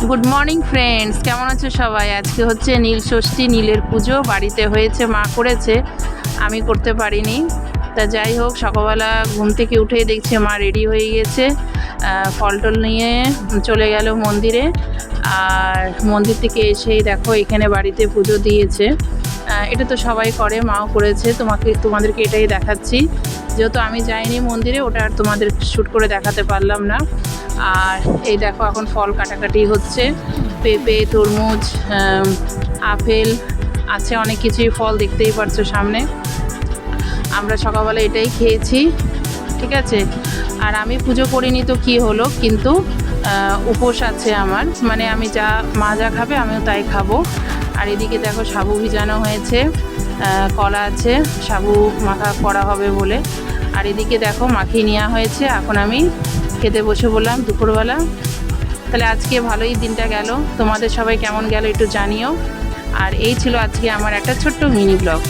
Good morning friends, কেমন আছো সবাই? আজকে হচ্ছে নীল ষষ্ঠী, নীলের পুজো বাড়িতে হয়েছে, মা করেছে, আমি করতে পারিনি। তা যাই হোক, সকালবেলা ঘুম থেকে উঠেই দেখছি মা রেডি হয়ে গেছে, ফল টল নিয়ে চলে গেল মন্দিরে। আর মন্দির থেকে এসেই দেখো এখানে বাড়িতে পুজো দিয়েছে। এটা তো সবাই করে, মাও করেছে, তোমাদেরকে এটাই দেখাচ্ছি। যেহেতু আমি যাইনি মন্দিরে, ওটা আর তোমাদের শ্যুট করে দেখাতে পারলাম না। আর এই দেখো এখন ফল কাটাকাটি হচ্ছে, পেঁপে, তরমুজ, আপেল আছে, অনেক কিছুই ফল দেখতেই পারছো সামনে। আমরা সকালবেলা এটাই খেয়েছি, ঠিক আছে। আর আমি পুজো করিনি তো কি হলো, কিন্তু উপোস আছে আমার, মানে আমি মা যা খাবে আমিও তাই খাবো। আর এদিকে দেখো সাবু ভিজানো হয়েছে, কলা আছে, সাবু মাখা করা হবে বলে। আর এদিকে দেখো মাখিয়ে নেওয়া হয়েছে, এখন আমি খেতে বসে বললাম দুপুরবেলা। তাহলে আজকে ভালোই দিনটা গেল, তোমাদের সবাই কেমন গেল একটু জানিও। আর এই ছিল আজকে আমার একটা ছোট্ট মিনি ব্লগ।